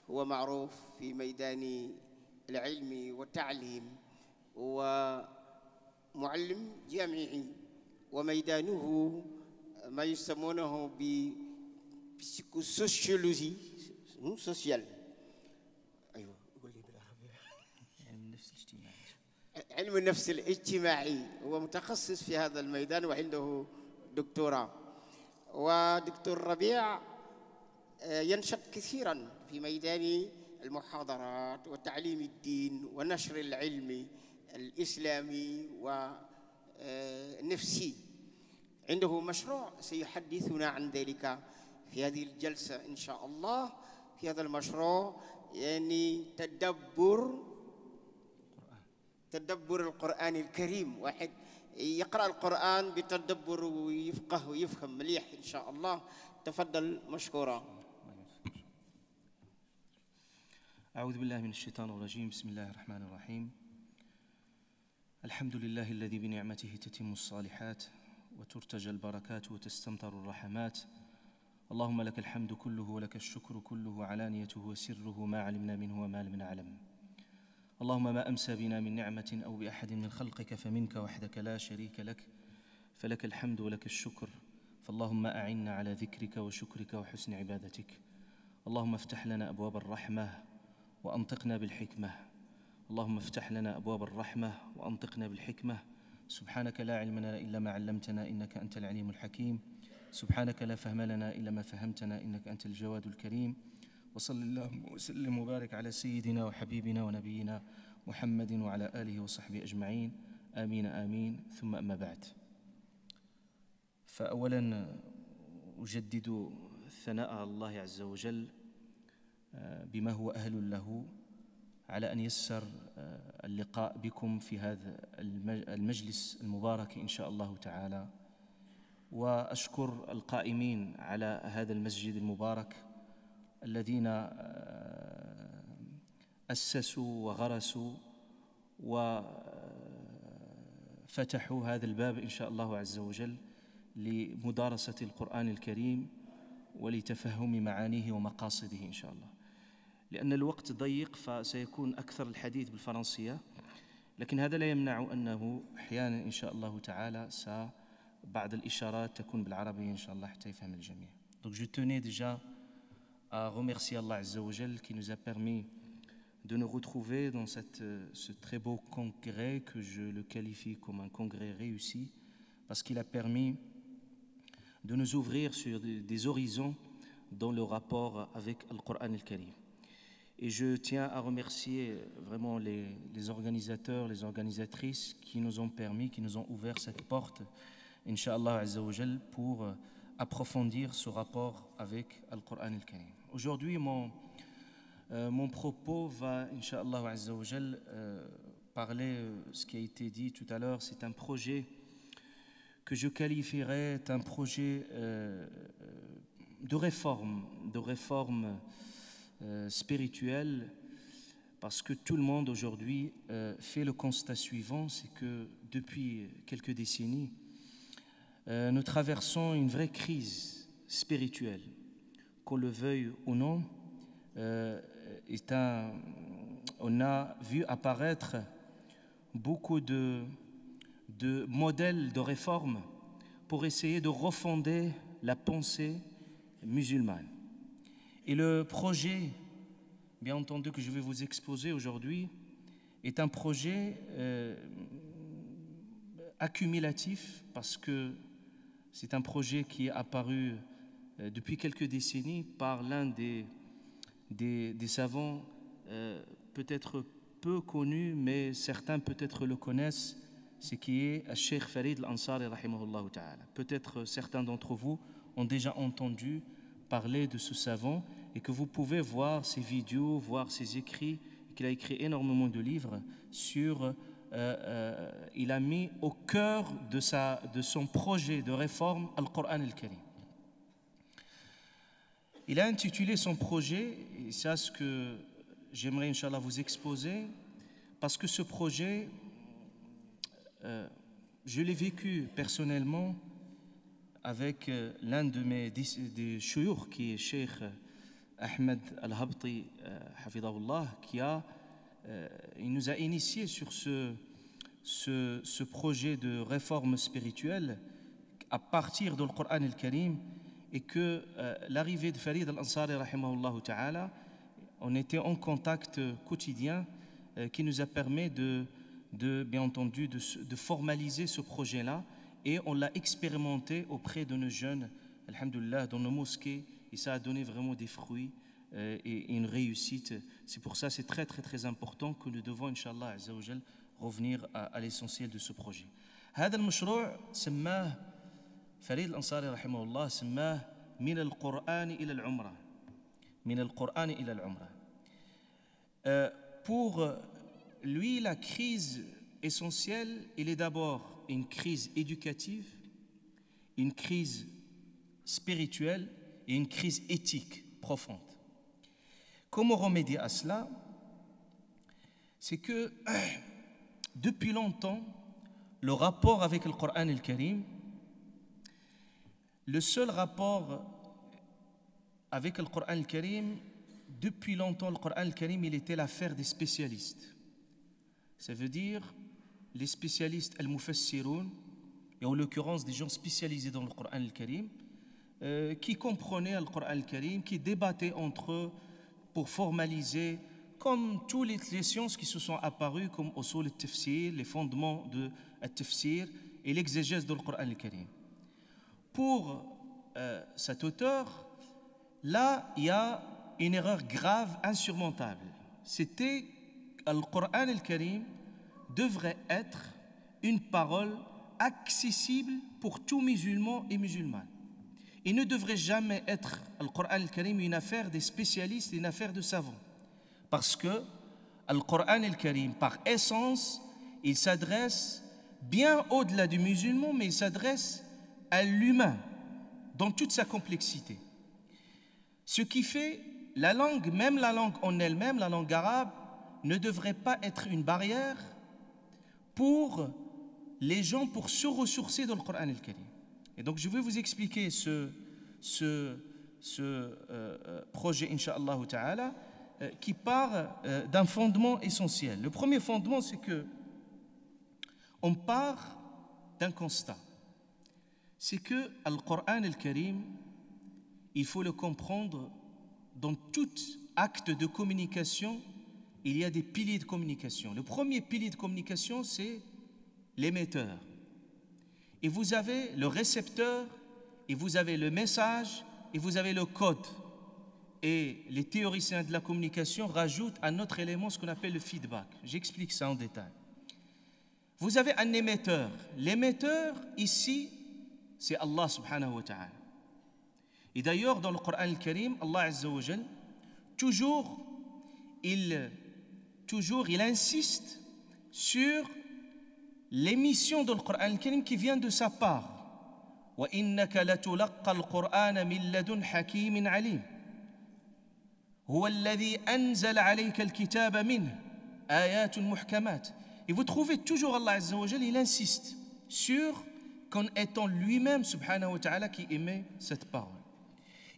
هو معروف في ميدان العلم والتعليم، ومعلم جامعي، وميدانه ما يسمونه بسيكوسوشيولوجي سوسيال. ايوه قول لي بالعربي. علم النفس الاجتماعي. علم النفس الاجتماعي، هو متخصص في هذا الميدان وعنده دكتوراه. ودكتور ربيع ينشط كثيرا في ميدان المحاضرات وتعليم الدين ونشر العلم الإسلامي والنفسي. عنده مشروع سيحدثنا عن ذلك في هذه الجلسة إن شاء الله. في هذا المشروع يعني تدبر القرآن الكريم، واحد يقرأ القرآن بتدبر ويفقه ويفهم مليح إن شاء الله. تفضل مشكورا. أعوذ بالله من الشيطان الرجيم. بسم الله الرحمن الرحيم. الحمد لله الذي بنعمته تتم الصالحات وترتجى البركات وتستمطر الرحمات. اللهم لك الحمد كله ولك الشكر كله، علانيته وسره، ما علمنا منه وما لم نعلم. اللهم ما أمسى بنا من نعمة أو بأحد من خلقك فمنك وحدك لا شريك لك، فلك الحمد ولك الشكر. فاللهم أعنا على ذكرك وشكرك وحسن عبادتك. اللهم افتح لنا أبواب الرحمة وأنطقنا بالحكمة. اللهم افتح لنا أبواب الرحمة وأنطقنا بالحكمة. سبحانك لا علم لنا إلا ما علمتنا إنك أنت العليم الحكيم. سبحانك لا فهم لنا إلا ما فهمتنا إنك أنت الجواد الكريم. وصلى اللهم وسلم وبارك على سيدنا وحبيبنا ونبينا محمد وعلى آله وصحبه أجمعين. آمين آمين. ثم أما بعد، فأولا أجدد الثناء على الله عز وجل بما هو أهل له على أن يسر اللقاء بكم في هذا المجلس المبارك إن شاء الله تعالى. وأشكر القائمين على هذا المسجد المبارك الذين أسسوا وغرسوا وفتحوا هذا الباب إن شاء الله عز وجل لمدارسة القرآن الكريم ولتفهم معانيه ومقاصده إن شاء الله. لأن الوقت ضيق فسيكون أكثر الحديث بالفرنسية، لكن هذا لا يمنع أنه أحيانا إن شاء الله تعالى بعض الإشارات تكون بالعربية إن شاء الله حتى يفهم الجميع. Donc je tenais déjà à remercier Allah Azza wa Jal qui nous a permis de nous retrouver dans ce très beau congrès que je le qualifie comme un congrès réussi, parce qu'il a permis de nous ouvrir sur des horizons dans le rapport avec le Coran al-Karim. Et je tiens à remercier vraiment les organisateurs, les organisatrices qui nous ont permis, qui nous ont ouvert cette porte, Inch'Allah Azza wa Jal, pour approfondir ce rapport avec le Coran al-Karim. Aujourd'hui, mon propos va, Inch'Allah Azza wa Jal, parler ce qui a été dit tout à l'heure. C'est un projet que je qualifierais d'un projet de réforme spirituelle, parce que tout le monde aujourd'hui fait le constat suivant, c'est que depuis quelques décennies, nous traversons une vraie crise spirituelle, qu'on le veuille ou non. On a vu apparaître beaucoup de modèles de réforme pour essayer de refonder la pensée musulmane. Et le projet, bien entendu, que je vais vous exposer aujourd'hui est un projet accumulatif, parce que c'est un projet qui est apparu depuis quelques décennies par l'un des savants peut-être peu connus, mais certains peut-être le connaissent, c'est qui est Cheikh Farid al-Ansari rahimahullah ta'ala. Peut-être certains d'entre vous ont déjà entendu parler de ce savant et que vous pouvez voir ses vidéos, voir ses écrits, qu'il a écrit énormément de livres sur... il a mis au cœur de son projet de réforme Al-Qur'an al-Karim. Il a intitulé son projet, et c'est ce que j'aimerais Inch'Allah vous exposer, parce que ce projet, je l'ai vécu personnellement avec l'un de mes des shuyukh, qui est Cheikh Ahmed Al-Habti, hafidahullah, il nous a initiés sur ce projet de réforme spirituelle à partir du Coran al-Karim, et que l'arrivée de Farid al-Ansari, rahimahullah ta'ala, on était en contact quotidien qui nous a permis bien entendu, de formaliser ce projet-là, et on l'a expérimenté auprès de nos jeunes, alhamdoulilah, dans nos mosquées, et ça a donné vraiment des fruits et une réussite. C'est pour ça, c'est très très très important que nous devons, Inch'Allah Azza wa Jal, revenir à l'essentiel de ce projet. هذا المشروع سماه فريد الأنصاري رحمه الله، سماه من القرآن إلى العمرة، من القرآن إلى العمرة. Pour lui, la crise essentielle, il est d'abord une crise éducative, une crise spirituelle et une crise éthique profonde. Comment remédier à cela? C'est que depuis longtemps, le rapport avec le Coran et le Karim, le seul rapport avec le Coran et le Karim, depuis longtemps, le Coran et le Karim, il était l'affaire des spécialistes. Ça veut dire les spécialistes al-mufassiroun, et en l'occurrence des gens spécialisés dans le Coran et le Karim, qui comprenaient le Coran et le Karim, qui débattaient entre eux pour formaliser, comme toutes les sciences qui se sont apparues, comme usul al-tafsir, les fondements de al-tafsir et l'exégèse du Coran et le Karim. Pour cet auteur, là, il y a une erreur grave, insurmontable. C'était que le Coran et le Karim devrait être une parole accessible pour tout musulman et musulmane. Il ne devrait jamais être, le Coran et le Karim, une affaire des spécialistes, une affaire de savants. Parce que le Coran et le Karim, par essence, il s'adresse bien au-delà du musulman, mais il s'adresse à l'humain dans toute sa complexité. Ce qui fait la langue, même la langue en elle-même, la langue arabe, ne devrait pas être une barrière pour les gens pour se ressourcer dans le Coran et le Karim. Et donc je vais vous expliquer ce projet, Inch'Allah Ta'ala, qui part d'un fondement essentiel. Le premier fondement, c'est que on part d'un constat. C'est que le Coran et le Karim, il faut le comprendre, dans tout acte de communication, il y a des piliers de communication. Le premier pilier de communication, c'est l'émetteur. Et vous avez le récepteur, et vous avez le message, et vous avez le code. Et les théoriciens de la communication rajoutent un autre élément, ce qu'on appelle le feedback. J'explique ça en détail. Vous avez un émetteur. L'émetteur, ici, c'est Allah subhanahu wa ta'ala. Et d'ailleurs, dans le Coran al-Karim, Allah Azza wa Jal, toujours, il insiste sur l'émission dans le Coran al-Karim qui vient de sa part. وَإِنَّكَ لَتُلَقَّى الْقُرْآنَ مِنْ لَدُنْ حَكِيمٍ عَلِيمٍ هُوَ الَّذِي أَنزَلَ عَلَيْكَ الْكِتَابَ مِنْهُ آيَاتٌ مُحْكَمَاتٌ. Et vous trouvez toujours Allah Azza wa Jal, il insiste sur qu'en étant lui-même, subhanahu wa ta'ala, qui émet cette parole.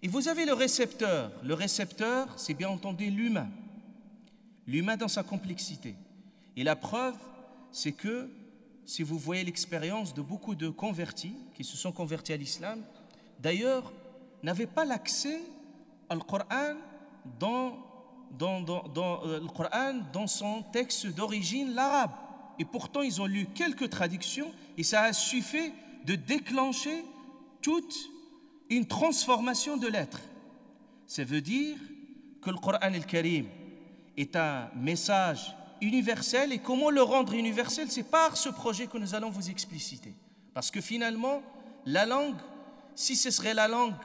Et vous avez le récepteur. Le récepteur, c'est bien entendu l'humain. L'humain dans sa complexité. Et la preuve, c'est que si vous voyez l'expérience de beaucoup de convertis qui se sont convertis à l'islam, d'ailleurs, n'avaient pas l'accès au Coran dans son texte d'origine, l'arabe. Et pourtant, ils ont lu quelques traductions et ça a suffi de déclencher toute une transformation de l'être. Ça veut dire que le Coran al-Karim est un message universel, et comment le rendre universel, c'est par ce projet que nous allons vous expliciter. Parce que finalement, la langue, si ce serait la langue,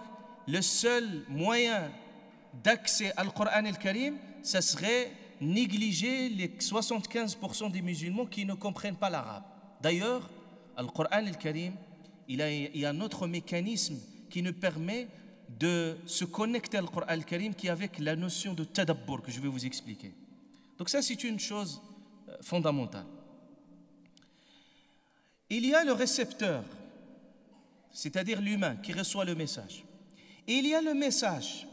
le seul moyen d'accès au Coran al-Karim, ça serait négliger les 75% des musulmans qui ne comprennent pas l'arabe. D'ailleurs, le Coran al-Karim, il y a un autre mécanisme qui nous permet de se connecter au Coran al-Karim, qui est avec la notion de tadabbur que je vais vous expliquer. Donc ça, c'est une chose fondamentale. Il y a le récepteur, c'est-à-dire l'humain qui reçoit le message. Et il y a le message.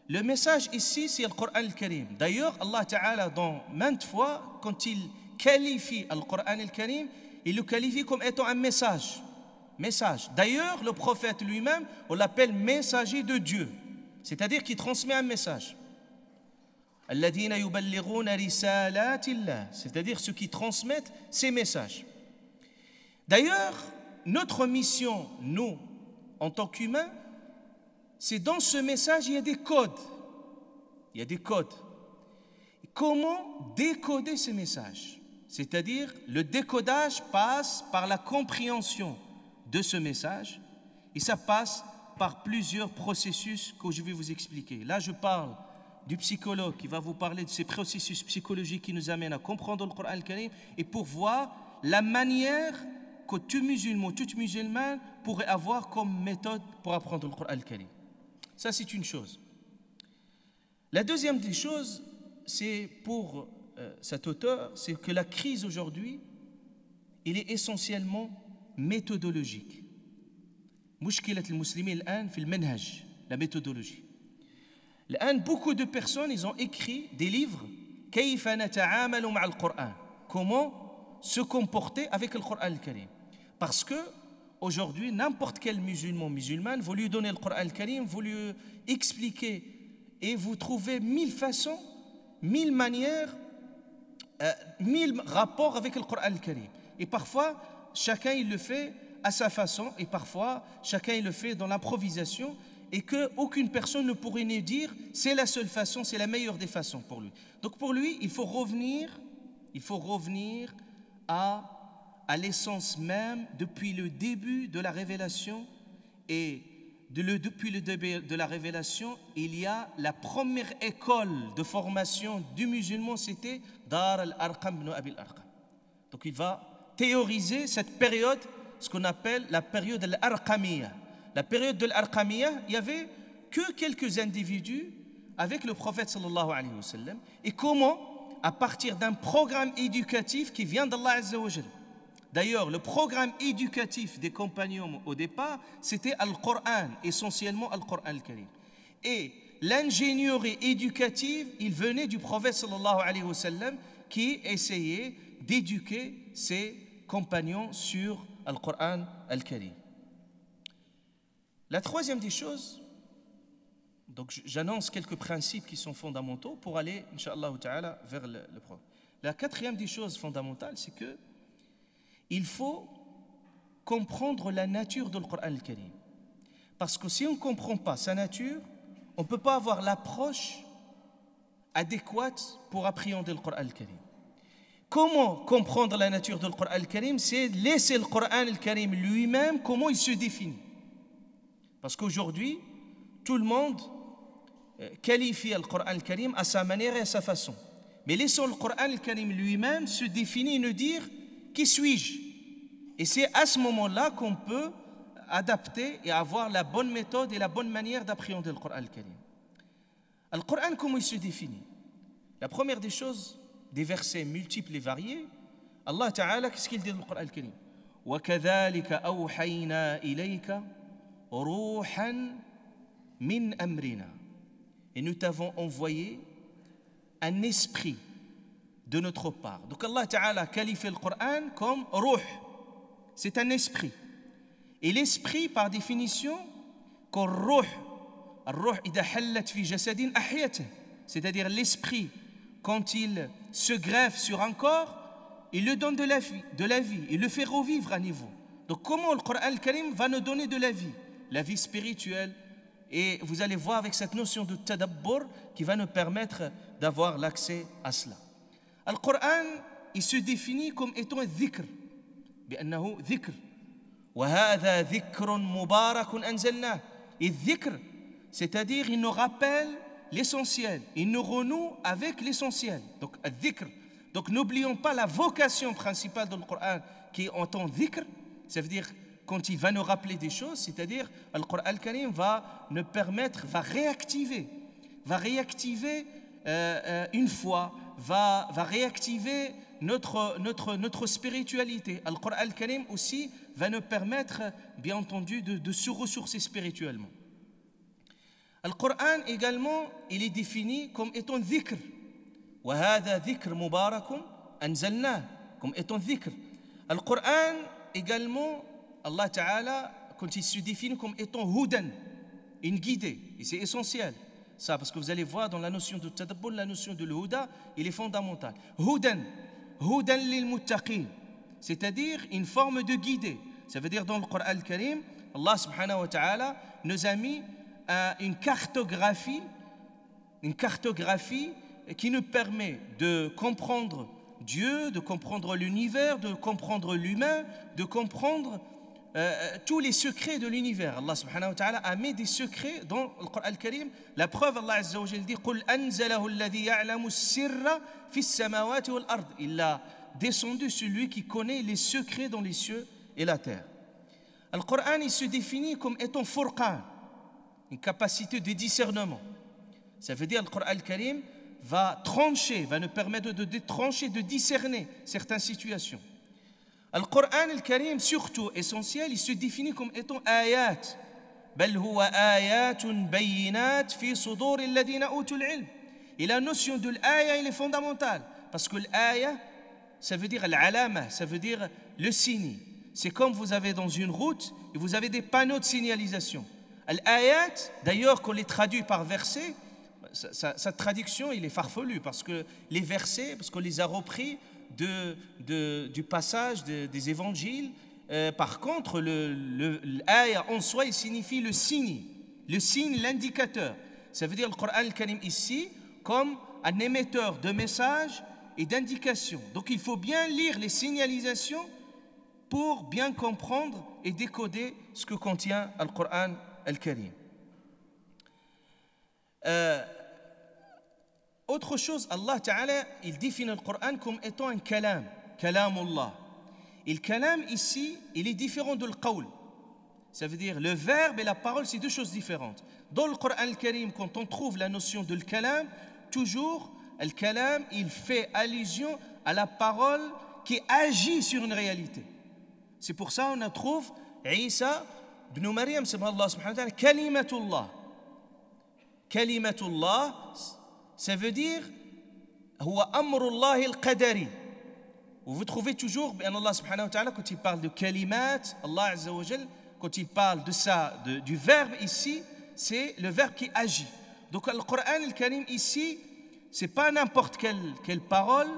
Le message ici, c'est le Coran al-Karim. D'ailleurs, Allah Ta'ala, dans maintes fois, quand il qualifie le Coran al-Karim, il le qualifie comme étant un message. Message. D'ailleurs, le prophète lui-même, on l'appelle messager de Dieu. C'est-à-dire qu'il transmet un message. Alladhina yuballighuna risalatillah. C'est-à-dire ceux qui transmettent ces messages. D'ailleurs, notre mission, nous, en tant qu'humains, c'est dans ce message, il y a des codes. Il y a des codes. Comment décoder ces messages? C'est-à-dire, le décodage passe par la compréhension de ce message et ça passe par plusieurs processus que je vais vous expliquer. Là, je parle du psychologue qui va vous parler de ces processus psychologiques qui nous amènent à comprendre le Coran al-Karim et pour voir la manière que tout musulman, toute musulmane pourrait avoir comme méthode pour apprendre le Coran al-Karim. Ça, c'est une chose. La deuxième des choses, c'est pour cet auteur, c'est que la crise aujourd'hui, elle est essentiellement méthodologique. مشكلة المسلمين الآن في المنهج, la méthodologie. الآن, beaucoup de personnes, ils ont écrit des livres كيف نتعامل مع القرآن, comment se comporter avec le Coran al-Karim. Parce que aujourd'hui, n'importe quel musulman, musulmane, vous lui donnez le Coran al-Karim, vous lui expliquez et vous trouvez 1000 façons, 1000 manières, 1000 rapports avec le Coran al-Karim. Et parfois, chacun il le fait à sa façon et parfois, chacun il le fait dans l'improvisation et qu'aucune personne ne pourrait nous dire c'est la seule façon, c'est la meilleure des façons pour lui. Donc pour lui, il faut revenir à l'essence même depuis le début de la révélation et depuis le début de la révélation, il y a la première école de formation du musulman, c'était Dar al-Arqam ibn Abi al-Arqam. Donc il va théoriser cette période, ce qu'on appelle la période de l'Arqamiyya. La période de l'Arqamiyya, il n'y avait que quelques individus avec le prophète sallallahu alayhi wa sallam. Et comment, à partir d'un programme éducatif qui vient d'Allah Azza wa Jal. D'ailleurs, le programme éducatif des compagnons au départ, c'était Al-Qur'an, essentiellement Al-Qur'an al-Karim. Et l'ingénierie éducative, il venait du prophète sallallahu alayhi wa sallam qui essayait d'éduquer ses compagnons sur Al-Qur'an al-Karim. La troisième des choses, donc j'annonce quelques principes qui sont fondamentaux pour aller, Inch'Allah ta'ala, vers le programme. La quatrième des choses fondamentales, c'est que il faut comprendre la nature du Coran al-Karim. Parce que si on ne comprend pas sa nature, on ne peut pas avoir l'approche adéquate pour appréhender le Coran al-Karim. Comment comprendre la nature du Coran al-Karim? C'est laisser le Coran al-Karim lui-même, comment il se définit. Parce qu'aujourd'hui, tout le monde qualifie le Coran al-Karim à sa manière et à sa façon. Mais laissons le Coran al-Karim lui-même se définir et nous dire qui suis-je? Et c'est à ce moment-là qu'on peut adapter et avoir la bonne méthode et la bonne manière d'appréhender le Coran al-Karim. Le Coran, comment il se définit? La première des choses, des versets multiples et variés, Allah Ta'ala, qu'est-ce qu'il dit dans le Coran al-Karim? وَكَذَلِكَ أَوْحَيْنَا إِلَيْكَ رُوحًا مِنْ أَمْرِنَا. Et nous t'avons envoyé un esprit de notre part. Donc Allah Ta'ala qualifie le Coran comme ruh. C'est un esprit. Et l'esprit, par définition, comme ruh, c'est-à-dire l'esprit, quand il se greffe sur un corps, il lui donne de la vie, il le fait revivre à nouveau. Donc comment le Coran al-Karim va nous donner de la vie spirituelle? Et vous allez voir avec cette notion de tadabbur qui va nous permettre d'avoir l'accès à cela. Le Coran, il se définit comme étant un dhikr. بأنه ذكر وهذا ذكر مبارك أنزلناه. Et dhikr, c'est-à-dire il nous rappelle l'essentiel, il nous renoue avec l'essentiel. Donc dhikr. Donc n'oublions pas la vocation principale du Coran qui est en tant dhikr, ça veut dire quand il va nous rappeler des choses, c'est-à-dire le Coran al-Karim va nous permettre, va réactiver une foi, va réactiver notre spiritualité. Le Coran al-Karim aussi va nous permettre, bien entendu, de se ressourcer spirituellement. Le Coran également, il est défini comme étant dhikr. وهذا ذكر مبارك أنزلناه comme étant dhikr. Le Coran également, Allah Ta'ala, quand il se définit comme étant hudan, une guidée, et c'est essentiel. Ça, parce que vous allez voir dans la notion de tadabbur, la notion de l'huda, il est fondamental. Hudan lil muttaqin, c'est-à-dire une forme de guidée. Ça veut dire dans le Coran al-Karim, Allah subhanahu wa ta'ala nous a mis une cartographie qui nous permet de comprendre Dieu, de comprendre l'univers, de comprendre l'humain, de comprendre tous les secrets de l'univers. Allah subhanahu wa ta'ala a mis des secrets dans le Coran al-Karim. La preuve, Allah azza wa jalla dit قُلْ أَنزَلَهُ الَّذِي يَعْلَمُ السِّرَّ فِي السَّمَاوَاتِ وَالْأَرْضِ. Il a descendu celui qui connaît les secrets dans les cieux et la terre. Le Coran, il se définit comme étant furqan, une capacité de discernement. Ça veut dire que le Coran al-Karim va trancher, va nous permettre de trancher, de discerner certaines situations. Le Coran al-Karim, surtout essentiel, il se définit comme étant ayat. بل هو آيات بينات في صدور الذين أوتوا العلم. Et la notion de l'aya, elle est fondamentale. Parce que l'aya, ça veut dire l'alama, ça veut dire le signe. C'est comme vous avez dans une route et vous avez des panneaux de signalisation. L'ayat, d'ailleurs, qu'on les traduit par versets, sa traduction, il est farfelu parce que les versets, parce qu'on les a repris du passage des évangiles. Par contre, l'aya en soi, il signifie le signe, l'indicateur. Ça veut dire le Coran al-Karim ici comme un émetteur de messages et d'indications. Donc il faut bien lire les signalisations pour bien comprendre et décoder ce que contient le Coran al-Karim. Autre chose, Allah Ta'ala, il définit le Coran comme étant un kalam, kalamullah. Et le kalam ici, il est différent de l'qawl. Ça veut dire le verbe et la parole, c'est deux choses différentes. Dans le Coran al-Karim, quand on trouve la notion de kalam, toujours, le kalam, il fait allusion à la parole qui agit sur une réalité. C'est pour ça qu'on trouve Isa ibn Maryam, Allah subhanahu wa ta'ala, kalimatullah. Kalimatullah, ça veut dire huwa amrullah al-qadari. Vous trouvez toujours, Allah subhanahu wa ta'ala, quand il parle de kalimat, Allah azza wa jal, quand il parle de ça, du verbe ici, c'est le verbe qui agit. Donc le Coran al-Karim ici, c'est pas n'importe quelle parole,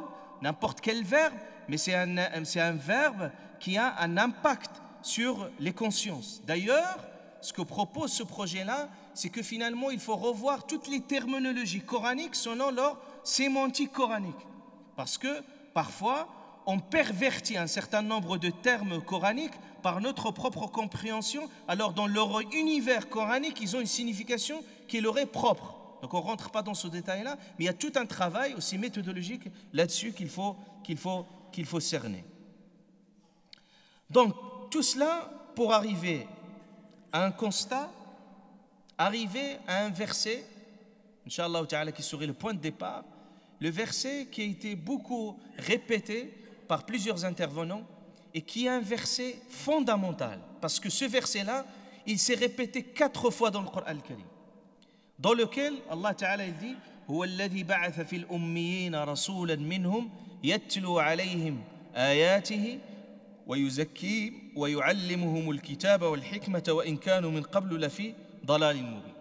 n'importe quel verbe, mais c'est un verbe qui a un impact sur les consciences. D'ailleurs, ce que propose ce projet-là, c'est que finalement, il faut revoir toutes les terminologies coraniques selon leur sémantique coranique. Parce que parfois, on pervertit un certain nombre de termes coraniques par notre propre compréhension, alors dans leur univers coranique, ils ont une signification qui leur est propre. Donc on ne rentre pas dans ce détail-là, mais il y a tout un travail aussi méthodologique là-dessus qu'il faut cerner. Donc, tout cela pour arriver à un constat, arriver à un verset, Inch'Allah ta'ala, qui serait le point de départ, le verset qui a été beaucoup répété par plusieurs intervenants et qui est un verset fondamental, parce que ce verset-là, il s'est répété 4 fois dans le Coran al-Karim, dans lequel Allah ta'ala il dit هو الذي بعث في الأميين رسولا منهم يتلو عليهم آياته ويزكيهم ويعلمهم الكتاب والحكمة وإن كانوا من قبل لفي ضلال مبين.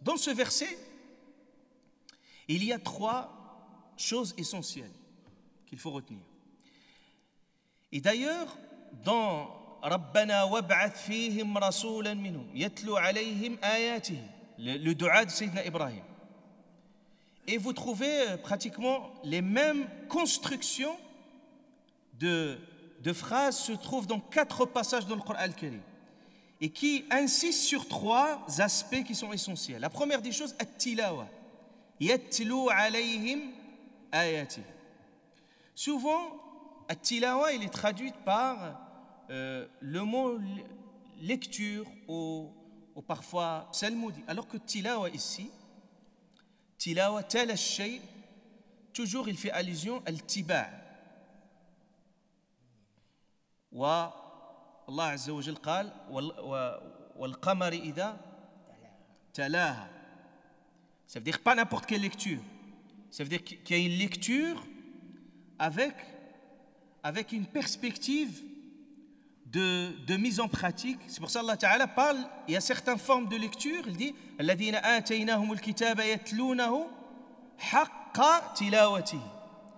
Dans ce verset, il y a 3 choses essentielles qu'il faut retenir. Et d'ailleurs, dans ربنا وابعث فيهم رسولا منهم يتلو عليهم آياته, le dua de Sayyidina Ibrahim. Et vous trouvez pratiquement les mêmes constructions de phrases se trouvent dans 4 passages dans le Coran al-Karim et qui insistent sur 3 aspects qui sont essentiels. La première des choses, at-tilawa. Yatlu alayhim ayati. Souvent, at-tilawa, il est traduit par le mot lecture ou parfois psalmodie. Alors que tilawa ici, tilawa tel al-shay, toujours il fait allusion al-tiba'. والله عز وجل قال والقمر إذا talaha. Ça veut dire pas n'importe quelle lecture. Ça veut dire qu'il y a une lecture avec une perspective de mise en pratique. C'est pour ça qu'Allah Ta'ala parle, il y a certaines formes de lecture, il dit « Alladhina ataynahumul kitaba yatlunahu haqqa tilawatihi »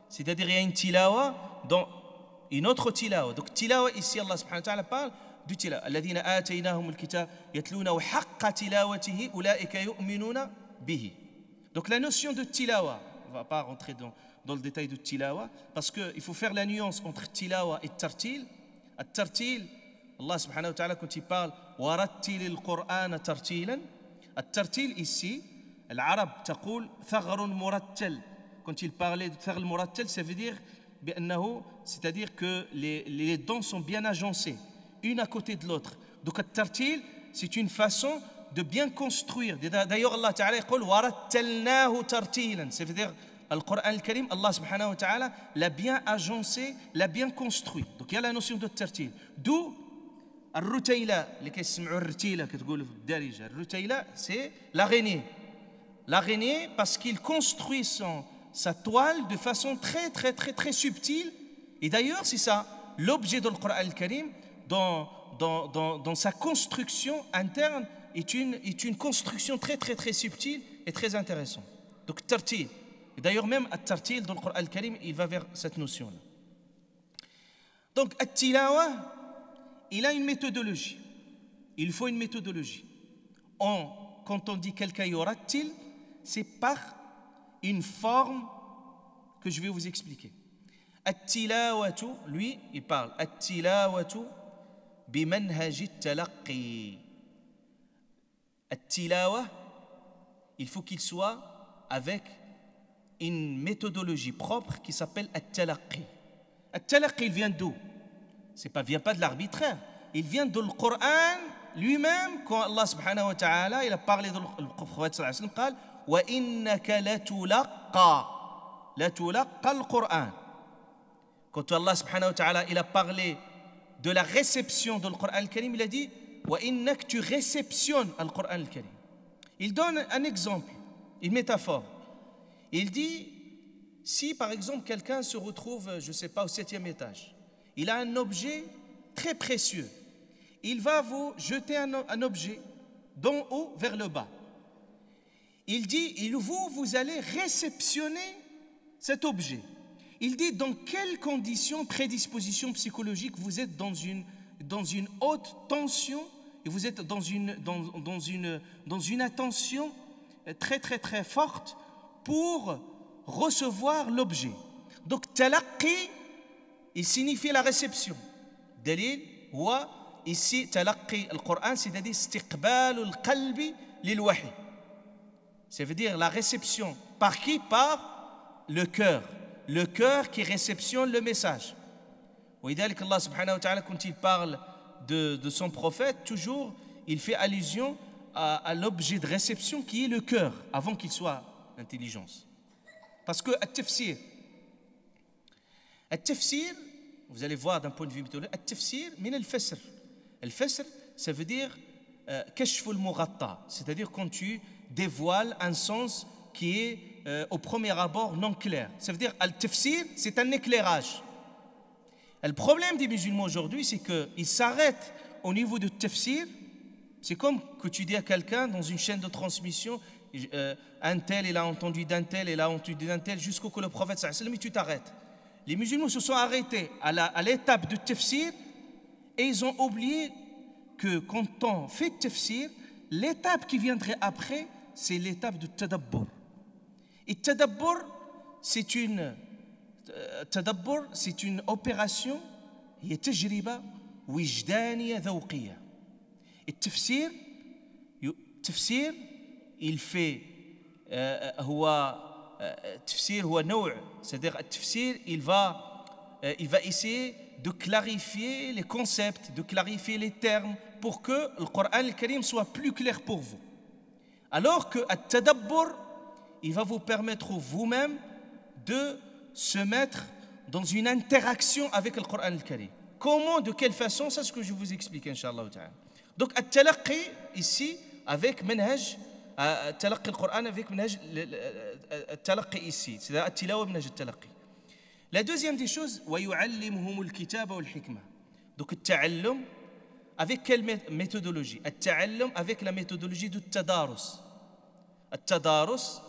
c'est-à-dire il y a une tilawa dans une autre tilawa. Donc tilawa ici, Allah subhanahu wa ta'ala parle du tilawa. Alladhina ataynahumul kitaba yatlunahu haqqa tilawatihi ulaika yu'minuna bihi. Donc la notion de tilawa, on ne va pas rentrer dans le détail de tilawa, parce qu'il faut faire la nuance entre tilawa et tartil. الترتيل Allah subhanahu wa ta'ala quand il parle ورتل القرآن ترتيلا الترتيل ici العرب تقول ثغر مرتل quand il parlait de ثغر مرتل ça veut dire بأنه c'est-à-dire que les dents sont bien agencées une à côté de l'autre donc الترتيل c'est une façon de bien construire d'ailleurs Allah ta'ala يقول ورتلناه ترتيلا ça veut dire le Coran al-Karim, Allah subhanahu wa ta'ala l'a bien agencé, l'a bien construit. Donc il y a la notion de tartil. D'où الرتيلة اللي كيسمعوا الرتيلة كتقول في الدارجة. الرتيلة c'est l'araignée. L'araignée parce qu'il construit sa toile de façon très très très très subtile. Et d'ailleurs c'est ça l'objet de le Coran al-Karim dans sa construction interne est une construction très très très subtile et très intéressante. Donc tartil. Et d'ailleurs, même At-Tartil dans le Coran al-Karim, il va vers cette notion-là. Donc, At-Tilawa, il a une méthodologie. Il faut une méthodologie. Quand on dit quelqu'un yurattil, c'est par une forme que je vais vous expliquer. At-Tilawatu, lui, il parle. At-Tilawatu bimanhaj at-talaqqi. At-Tilawa, il faut qu'il soit avec une méthodologie propre qui s'appelle At-Talaqqi. At-Talaqqi, il vient d'où? Vient pas de l'arbitraire. Il vient de le Coran lui-même, quand Allah subhanahu wa ta'ala, il a parlé de le prophète sallallahu alayhi wa sallam, wa innaka latulaqqa al-Qur'an. Quand Allah subhanahu wa ta'ala, il a parlé de la réception de le Coran al-Karim, il a dit wa innaka tu réceptionnes le Coran al-Karim. Il donne un exemple, une métaphore. Il dit, si par exemple quelqu'un se retrouve, je ne sais pas, au 7e étage, il a un objet très précieux, il va vous jeter un objet d'en haut vers le bas. Il dit, vous allez réceptionner cet objet. Il dit, dans quelles conditions, prédispositions psychologiques vous êtes dans une haute tension et vous êtes dans une attention très très très forte pour recevoir l'objet. Donc, talaqqi, il signifie la réception. Dalil, wa, ici, talaqqi, le Coran, c'est-à-dire istiqbal al-qalbi lil-wahi. Ça veut dire la réception. Par qui? Par le cœur. Le cœur qui réceptionne le message. وإذلك Allah subhanahu wa ta'ala, quand il parle de son prophète, toujours, il fait allusion à l'objet de réception qui est le cœur, avant qu'il soit l'intelligence. Parce que At-Tafsir, vous allez voir d'un point de vue mythologique, At-Tafsir min al-Fasr. Al-Fasr, ça veut dire Kashf al-Mughatta, c'est-à-dire quand tu dévoiles un sens qui est au premier abord non clair. Ça veut dire Al-Tafsir, c'est un éclairage. Le problème des musulmans aujourd'hui, c'est qu'ils s'arrêtent au niveau de Tafsir. C'est comme que tu dis à quelqu'un dans une chaîne de transmission, un tel, il a entendu d'un tel, il a entendu d'un tel, jusqu'au que le prophète sallallahu alayhi wa sallam, tu t'arrêtes. Les musulmans se sont arrêtés à l'étape de Tafsir et ils ont oublié que quand on fait Tafsir, l'étape qui viendrait après, c'est l'étape de Tadabbur. Et Tadabbur, c'est une opération, هي تجربة وجدانية ذوقية. Et التفسير il fait التفسير هو نوع, c'est-à-dire التفسير il va essayer de clarifier les concepts, de clarifier les termes pour que le Coran al-Karim soit plus clair pour vous. Alors que التدبر, il va vous permettre vous-même de se mettre dans une interaction avec le Coran al-Karim. Comment, de quelle façon, c'est ce que je vous explique, Inch'Allah ta'ala. Donc, at-talaqqi, ici, avec manhaj تلقي القرآن avec منهج التلقي ici, c'est-à-dire التلاوة بمنهج التلقي. La deuxième des choses, ويعلمهم الكتاب والحكمة. Donc التعلم avec quelle méthodologie? التعلم avec la méthodologie du tadarus. التدارس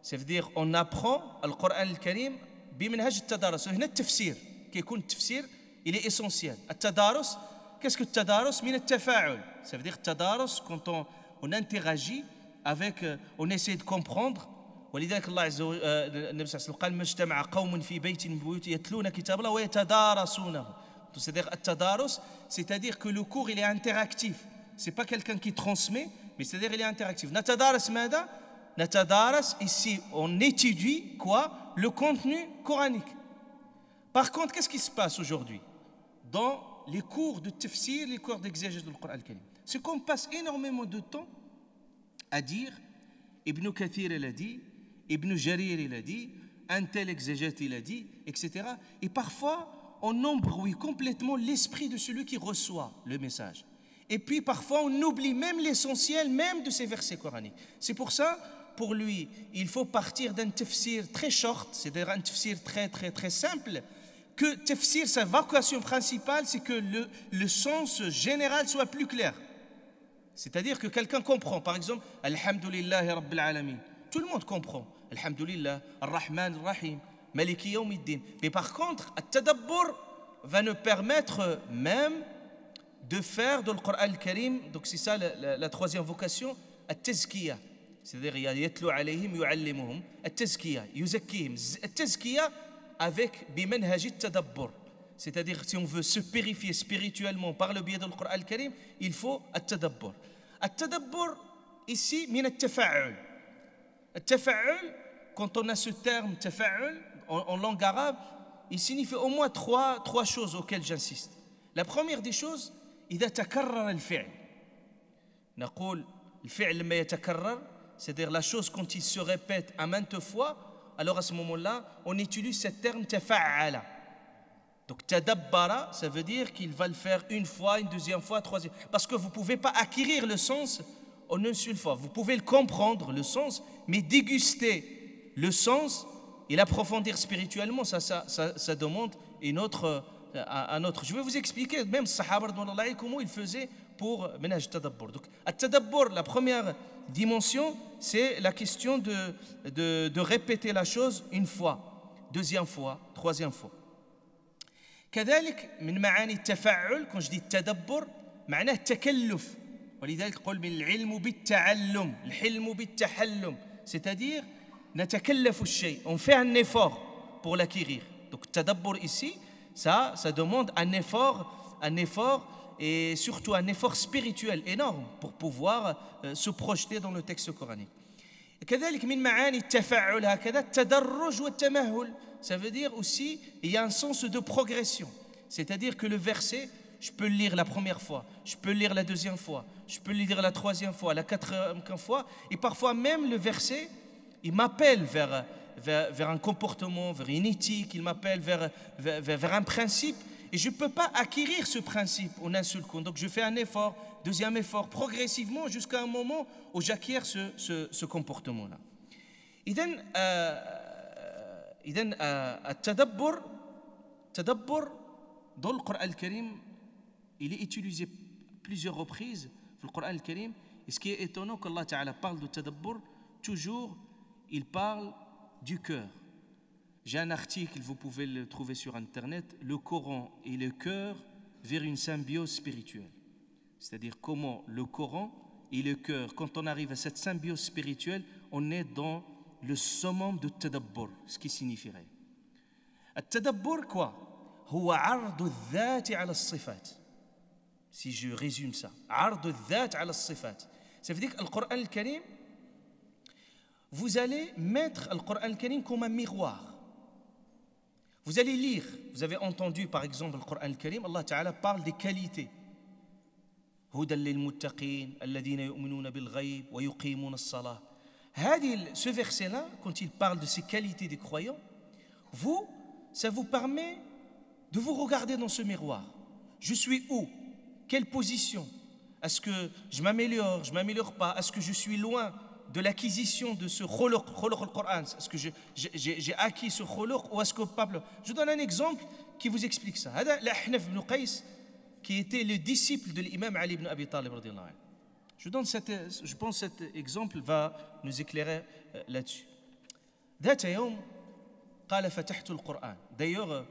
ça veut dire on apprend القرآن الكريم بمنهج التدارس. وهنا التفسير كيكون التفسير il est essentiel. التدارس qu'est-ce que التدارس؟ من التفاعل. Ça veut dire التدارس quand on interagit avec on essaie de comprendre. ولذلك الله عز وجل النبي صلى الله عليه وسلم قال ما اجتمع قوم في بيت من بيوت يتلون كتاب الله ويتدارسونه. C'est-à-dire التدارس c'est-à-dire que le cours il est interactif. C'est pas quelqu'un qui transmet mais c'est-à-dire il est interactif. نتدارس ماذا؟ نتدارس ici on étudie quoi? Le contenu coranique. Par contre, qu'est-ce qui se passe aujourd'hui dans les cours de tafsir, les cours d'exégèse du Coran al-Karim? C'est qu'on passe énormément de temps à dire Ibn Kathir il a dit, Ibn Jarir il a dit, un tel exégète il a dit, etc. Et parfois, on embrouille complètement l'esprit de celui qui reçoit le message. Et puis parfois, on oublie même l'essentiel même de ces versets coraniques. C'est pour ça, pour lui, il faut partir d'un tafsir très short, c'est-à-dire un tafsir très, très, très simple, que tafsir, sa vocation principale, c'est que le sens général soit plus clair. C'est-à-dire que quelqu'un comprend. Par exemple, Alhamdulillahi Rabbil Alamin. Tout le monde comprend. Alhamdulillah, Ar-Rahman, Ar-Rahim, Maliki Yawmiddin. Mais par contre, At-Tadabbur va nous permettre même de faire dans le Coran al-Karim, donc c'est ça la troisième vocation, At-Tazkiya. C'est-à-dire, Yatlu alayhim yu'allimuhum, At-Tazkiya, Yuzakkihim. At-Tazkiya avec bimanhaj At-Tadabbur. C'est-à-dire, si on veut se purifier spirituellement par le biais du Coran al-Karim, il faut At-Tadabbur. At-Tadabbur, ici, min At-Tafa'ul. At-Tafa'ul, quand on a ce terme Tafa'ul, en langue arabe, il signifie au moins trois choses auxquelles j'insiste. La première des choses, إذا تكرر الفعل. نقول الفعل لما يتكرر, c'est-à-dire la chose quand il se répète à maintes fois, alors à ce moment-là, on utilise ce terme tafa'ala. Donc tadabbara, ça veut dire qu'il va le faire une fois, une deuxième fois, troisième. Parce que vous ne pouvez pas acquérir le sens en une seule fois. Vous pouvez le comprendre, le sens, mais déguster le sens et l'approfondir spirituellement, ça demande un autre. Je vais vous expliquer, même Sahaba, comment ils faisaient pour ménage tadabbur. Donc, at-tadabbur, la première dimension, c'est la question de répéter la chose une fois, deuxième fois, troisième fois. كذلك من معاني التفاعل quand je dis التدبر معناه التكلف ولذلك قل من العلم بالتعلم الحلم بالتحلم c'est-à-dire نتكلف الشيء on fait un effort pour l'acquérir. Donc التدبر ici ça demande un effort et surtout un effort spirituel énorme pour pouvoir se projeter dans le texte coranique. كذلك من معاني التفاعل هكذا التدرج والتمهل. Ça veut dire aussi il y a un sens de progression. C'est-à-dire que le verset, je peux le lire la première fois, je peux le lire la deuxième fois, je peux le lire la troisième fois, la quatrième fois, et parfois même le verset, il m'appelle vers un comportement, vers une éthique, il m'appelle vers un principe, et je ne peux pas acquérir ce principe en un seul coup. Donc je fais un effort, deuxième effort, progressivement jusqu'à un moment où j'acquiers ce comportement-là. إذن التدبر dans le Coran al-Karim, il est utilisé plusieurs reprises dans le Coran al-Karim. Et ce qui est étonnant, qu'Allah Ta'ala parle de tadabbur, toujours il parle du cœur. J'ai un article, vous pouvez le trouver sur Internet, le Coran et le cœur vers une symbiose spirituelle. C'est-à-dire comment le Coran et le cœur, quand on arrive à cette symbiose spirituelle, on est dans le summum de tadabbur, ce qui signifierait. التدبر quoi? هو عرض الذات على الصفات. Si je résume ça, عرض الذات على الصفات. Ça veut dire que le Coran al-Karim, vous allez mettre le Coran al-Karim comme un miroir. Vous allez lire, vous avez entendu par exemple le Coran al-Karim, Allah Ta'ala parle des qualités. هدى للمتقين الذين يؤمنون بالغيب ويقيمون الصلاة. Ce verset-là, quand il parle de ces qualités des croyants, ça vous permet de vous regarder dans ce miroir. Je suis où? Quelle position? Est-ce que je m'améliore pas? Est-ce que je suis loin de l'acquisition de ce khuluq al-Qur'an. Est-ce que j'ai acquis ce khuluq ou est-ce que peuple... Je donne un exemple qui vous explique ça. هذا l'Ahnaf ibn Qais qui était le disciple de l'imam Ali ibn Abi Talib radiyallahu anhu. Je pense que cet exemple va nous éclairer là-dessus. ذات يوم قال فتحت القرآن. D'ailleurs,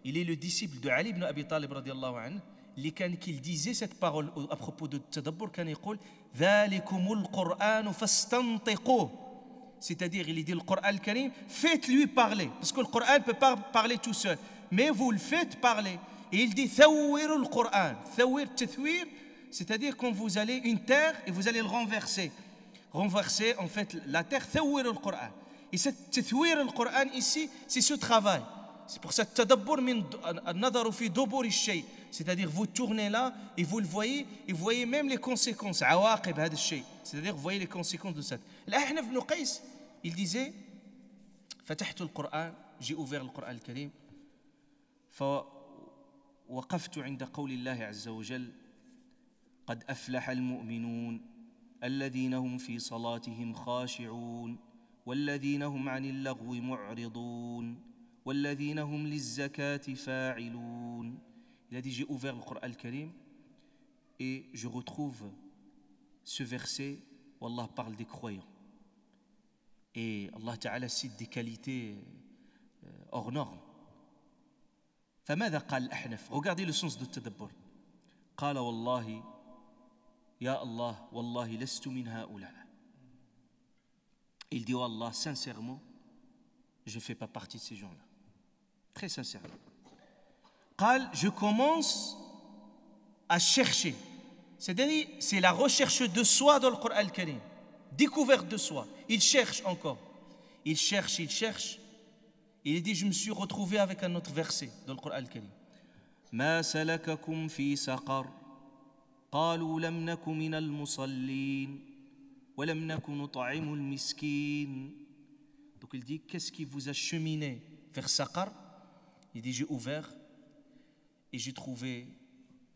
il est le disciple de Ali ibn Abi Talib radiyallahu anhu qu'il disait cette parole à propos de Tadabbur, كان يقول ذلكم القرآن فاستنطقوه. C'est-à-dire, il dit le Coran al-Karim, faites-lui parler. Parce que le Coran ne peut pas parler tout seul. Mais vous le faites parler. Et il dit, ثوّروا القرآن. ثوّر, تثوير, c'est-à-dire quand vous allez une terre et vous allez le renverser. Renverser, en fait, la terre, ثوّروا القرآن. Et cette تثوير القرآن ici, c'est ce travail. C'est pour ça que Tadabbur min an-nadar fi dubur ash-shay. C'est-à-dire, vous tournez là et vous le voyez, et vous voyez même les conséquences. عواقب هذا الشيء. C'est-à-dire, vous voyez les conséquences de ça. L'Ahnaf ibn Qais, il disait, فتحت القرآن, j'ai ouvert le Coran al-Karim, فوقفت عند قول الله عز وجل قد أفلح المؤمنون الذين هم في صلاتهم خاشعون والذين هم عن اللغو معرضون والذين هم للزكاة فاعلون. Il a dit, j'ai ouvert le Coran al-Karim et je retrouve ce verset où Allah parle des croyants. Et Allah Ta'ala cite des qualités hors normes. فماذا قال الأحنف? Regardez le sens de Tadabbur. قال والله يا الله والله لست من هؤلاء. Il dit, oh Allah, sincèrement, je ne fais pas partie de ces gens-là. Très sincèrement. قال, je commence à chercher. C'est-à-dire, c'est la recherche de soi dans le Coran al-Karim. Découverte de soi. Il cherche encore. Il cherche. Et il dit, je me suis retrouvé avec un autre verset dans le Coran al-Karim. ما سلككم في سقر قالوا لم نك من المصلين ولم نك نطعم المسكين. Donc il dit, qu'est-ce qui vous a cheminé vers Saqar? Il dit, j'ai ouvert et j'ai trouvé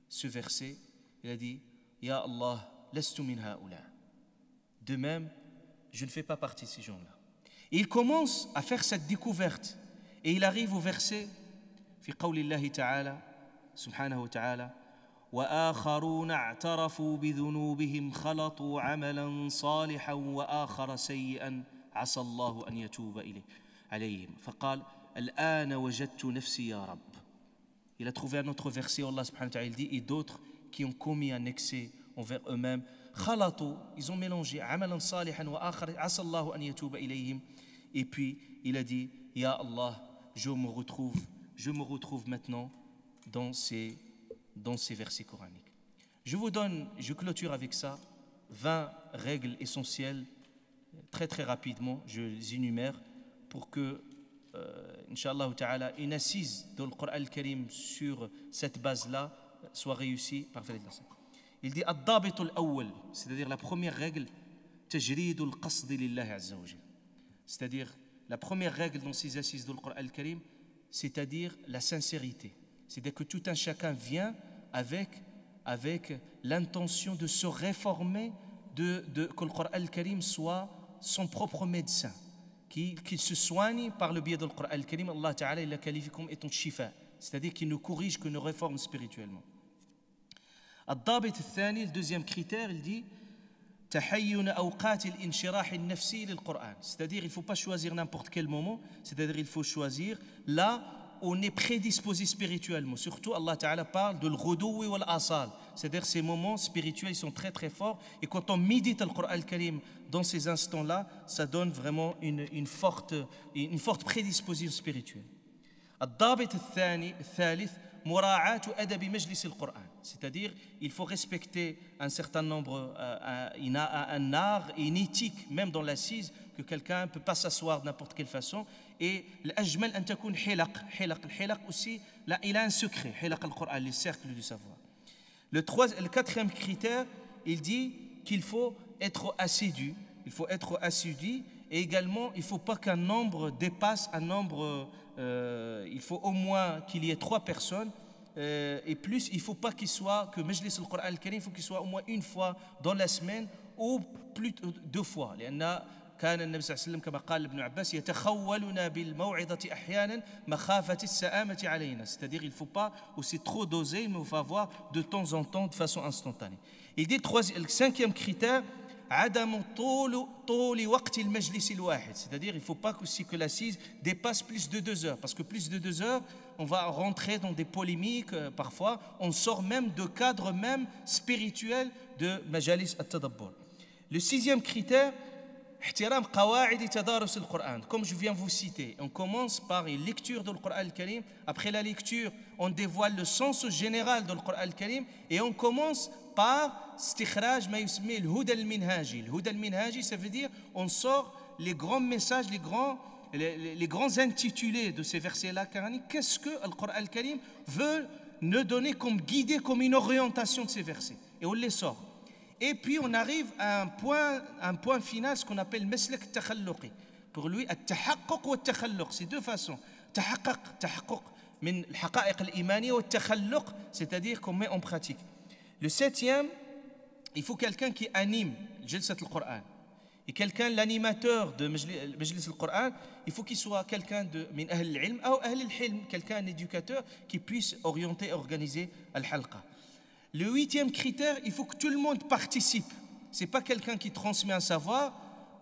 ce verset. Il a dit, Ya Allah, lastu min haoula. De même, je ne fais pas partie de ces gens-là. Et il commence à faire cette découverte. Et il arrive au verset, في قول الله تعالى, سبحانه وتعالى, وآخرون اعترفوا بذنوبهم خلطوا عملا صالحا وآخر سيئا عسى الله أن يتوب عليهم فقال الآن وجدت نفسي يا رب. Il a trouvé un autre verset où Allah subhanahu wa ta'ala dit, et d'autres qui ont commis un excès envers eux-mêmes, خلطوا, ils ont mélangé عملا صالحا وآخر عسى الله أن يتوب إليهم. Et puis il a dit, Ya Allah, je me retrouve maintenant dans ces versets coraniques. Je clôture avec ça 20 règles essentielles, très très rapidement, je les énumère pour que, Inch'Allah ta'ala, une assise dans le Coran al-Karim sur cette base-là soit réussie par Fadil Nasser. Il dit الضابط الأول, c'est-à-dire la première règle, تجريد القصد لله عز وجل. C'est-à-dire la première règle dans ces assises dans le Coran al-Karim, c'est-à-dire la sincérité. C'est-à-dire que tout un chacun vient avec l'intention de se réformer, que le Coran al-Karim soit son propre médecin, qu'il se soigne par le biais du Coran al-Karim. Allah Ta'ala il l'a qualifié comme étant shifa, c'est-à-dire qu'il nous corrige, qu'il nous réforme spirituellement. الضابط الثاني, le deuxième critère, il dit تحين أوقات الانشراح النفسي للقرآن. C'est-à-dire il ne faut pas choisir n'importe quel moment, c'est-à-dire il faut choisir là où on est prédisposé spirituellement. Surtout Allah Ta'ala parle de l'ghoudoui wal asal, c'est-à-dire ces moments spirituels ils sont très très forts, et quand on médite le Coran al-Karim dans ces instants-là, ça donne vraiment une forte prédisposition spirituelle. الضابط الثالث مراعاة أدب مجلس القرآن. C'est-à-dire il faut respecter un certain nombre, un art et une éthique même dans l'assise, que quelqu'un ne peut pas s'asseoir de n'importe quelle façon. Et l'ajmal an takoun hilaq aussi, là il a un secret, hilaq al-Qur'an, les cercles du savoir. Le quatrième critère, il dit qu'il faut être assidu. Il faut être assidu, et également il ne faut pas qu'un nombre dépasse un nombre, il faut au moins qu'il y ait 3 personnes, et plus il ne faut pas que Majlis al-Qur'an al-Karim, il faut qu'il soit au moins une fois dans la semaine ou plus deux fois. لأن كان النبي صلى الله عليه وسلم كما قال ابن عباس يتخولنا بالموعظة أحيانا مخافة السآمة علينا. C'est-à-dire il ne faut pas aussi trop doser, mais il faut avoir de temps en temps de façon instantanée. Il dit le cinquième critère, عدم طول وقت المجلس الواحد. C'est-à-dire il ne faut pas aussi que l'assise dépasse plus de 2 heures, parce que plus de 2 heures on va rentrer dans des polémiques, parfois on sort même de cadre même spirituel de majalis at-tadabbur. Le sixième critère, احترام قواعد تدارس القرآن. Comme je viens vous citer, on commence par une lecture du Coran al-Karim. Après la lecture, on dévoile le sens général du Coran al-Karim et on commence par استخراج ما يسمى الهدى المنهاجي. الهدى المنهاجي, ça veut dire on sort les grands messages, les grands intitulés de ces versets-là coraniques. Qu'est-ce que le Coran al-Karim veut nous donner comme guidée, comme une orientation de ces versets, et on les sort. Et puis on arrive à un point final, ce qu'on appelle مسلك التخلقي. Pour lui, التحقق والتخلق, c'est deux façons. تحقق من الحقائق الإيمانية والتخلق, c'est-à-dire qu'on met en pratique. Le septième, il faut quelqu'un qui anime جلسة القرآن. Et quelqu'un, l'animateur de Majlis al-Qur'an, il faut qu'il soit quelqu'un de min ahl al-ilm ou ahl al-hilm, quelqu'un, un éducateur qui puisse orienter et organiser al-halqa. Le huitième critère, il faut que tout le monde participe. Ce n'est pas quelqu'un qui transmet un savoir.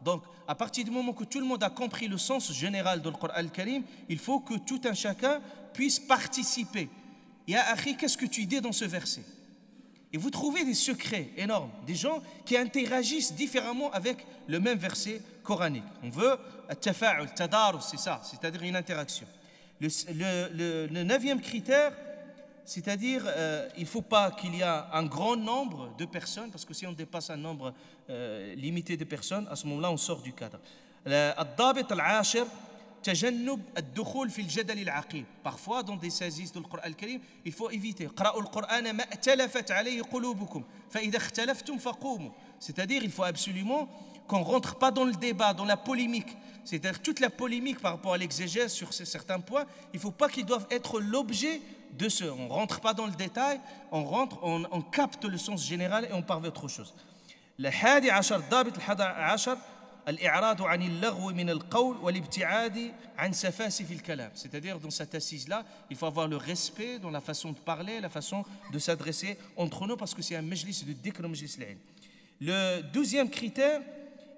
Donc, à partir du moment que tout le monde a compris le sens général du Coran al-Karim, il faut que tout un chacun puisse participer. Ya akhi, qu'est-ce que tu dis dans ce verset? Et vous trouvez des secrets énormes, des gens qui interagissent différemment avec le même verset coranique. On veut tafa'ul, tadarus, c'est ça, c'est-à-dire une interaction. Le neuvième critère, c'est-à-dire il ne faut pas qu'il y ait un grand nombre de personnes, parce que si on dépasse un nombre limité de personnes, à ce moment-là on sort du cadre. الضابط العاشر تجنب الدخول في الجدل العقيم. Parfois dans des saisies du Coran al-Karim, il faut éviter. قرأوا القرآن ما ائتلفت عليه قلوبكم فإذا اختلفتم فقوموا. C'est-à-dire il faut absolument qu'on ne rentre pas dans le débat, dans la polémique. C'est-à-dire toute la polémique par rapport à l'exégèse sur certains points, il ne faut pas qu'ils doivent être l'objet de ce. On ne rentre pas dans le détail, on capte le sens général et on parle d'autre chose. Le hadi ashar, الضابط الحادي عشر الإعراض عن اللغو من القول والابتعاد عن سفاسف الكلام. C'est-à-dire dans cette assise-là, il faut avoir le respect dans la façon de parler, la façon de s'adresser entre nous, parce que c'est un majlis de dhikr, majlis al-ilm. Le 12e critère,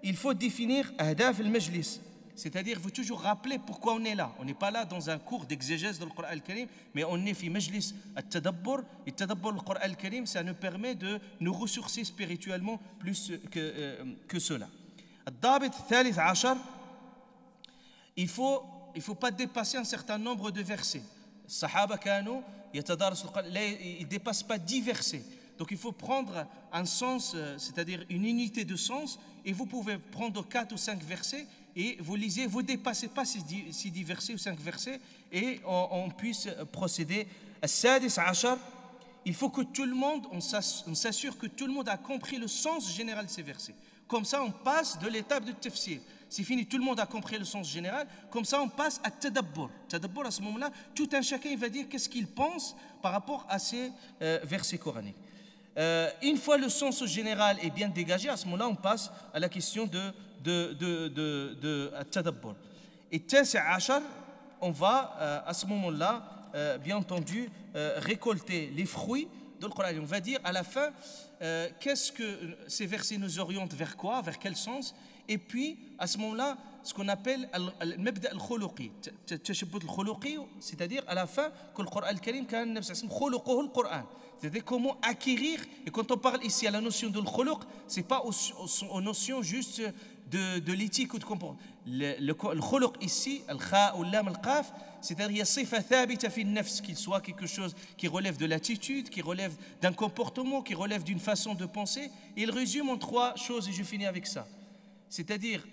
il faut définir ahdaf al-majlis. C'est-à-dire, il faut toujours rappeler pourquoi on est là. On n'est pas là dans un cours d'exégèse du Coran al-Karim, mais on est fi majlis at-tadabbur. Et tadabbur le Coran al-Karim, ça nous permet de nous ressourcer spirituellement plus que cela. الضابط الثالث عشر, il faut pas dépasser un certain nombre de versets. الصحابة كانوا يتدارسوا القرآن, ils ne dépassent pas 10 versets. Donc il faut prendre un sens, c'est-à-dire une unité de sens, et vous pouvez prendre 4 ou 5 versets et vous lisez, vous ne dépassez pas ces 10 versets ou 5 versets, et on puisse procéder. السادس عشر, il faut que tout le monde, on s'assure que tout le monde a compris le sens général de ces versets. Comme ça, on passe de l'étape de tafsir. C'est fini, tout le monde a compris le sens général. Comme ça, on passe à tadabbur. Tadabbur, à ce moment-là, tout un chacun va dire qu'est-ce qu'il pense par rapport à ces versets coraniques. Une fois le sens général est bien dégagé, à ce moment-là, on passe à la question de tadabbur. Et tasi ashar, on va à ce moment-là, bien entendu, récolter les fruits de Coran. On va dire à la fin qu'est-ce que ces versets nous orientent vers quoi, vers quel sens, et puis à ce moment-là ce qu'on appelle al-mabda al-khuluqi, tashabbut al-khuluqi, c'est-à-dire à la fin que le Coran al-Karim kan nabi sallallahu alayhi wa sallam khuluquhu, c'est-à-dire comment acquérir. Et quand on parle ici à la notion de khuluq, c'est pas aux notions juste de l'éthique ou de comportement. Le khuluq ici, al-kha ou lam al-qaf, c'est-à-dire il y a sifa thabita fi nafs, qu'il soit quelque chose qui relève de l'attitude, qui relève d'un comportement, qui relève d'une façon de penser. Et il résume en 3 choses, et je finis avec ça. C'est-à-dire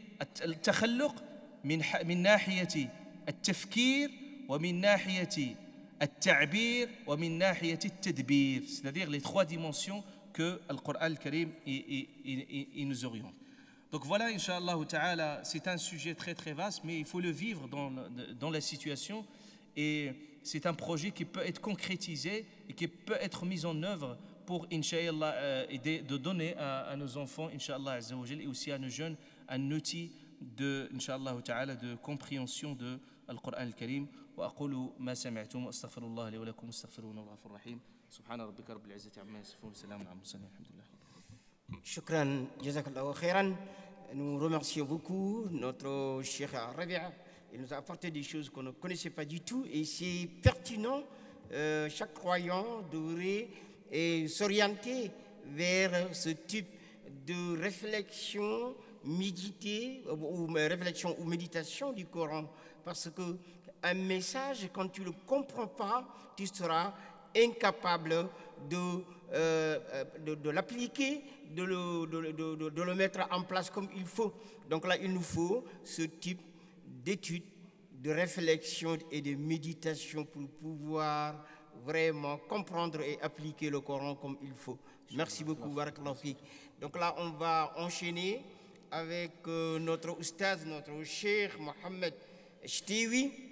التخلق من ناحية التفكير ومن ناحية التعبير ومن ناحية التدبير. C'est-à-dire les 3 dimensions que le Coran al-Karim il nous oriente. Donc voilà, Inch'Allah Ta'ala, c'est un sujet très très vaste, mais il faut le vivre dans la situation, et c'est un projet qui peut être concrétisé et qui peut être mis en œuvre pour, Inch'Allah, aider, de donner à nos enfants, Inch'Allah Azza wa Jal, et aussi à nos jeunes, un outil de, Inch'Allah Ta'ala, de compréhension de Al-Qur'an al-Karim. وأقول ما سمعتم وأستغفر الله لي ولكم واستغفروه إنه الغفور الرحيم سبحان ربك رب العزة عما يصفون وسلام على المرسلين الحمد لله. Shukran, jazakallahu khairan. Nous remercions beaucoup notre Cheikh Rabia. Il nous a apporté des choses qu'on ne connaissait pas du tout et c'est pertinent. Chaque croyant devrait s'orienter vers ce type de réflexion méditée réflexion ou méditation du Coran, parce que un message, quand tu ne le comprends pas, tu seras incapable de l'appliquer, de le mettre en place comme il faut. Donc là, il nous faut ce type d'étude, de réflexion et de méditation pour pouvoir vraiment comprendre et appliquer le Coran comme il faut. Merci beaucoup, barakallahu fik. Donc là, on va enchaîner avec notre oustaz, notre cheikh Mohamed Chtiwi.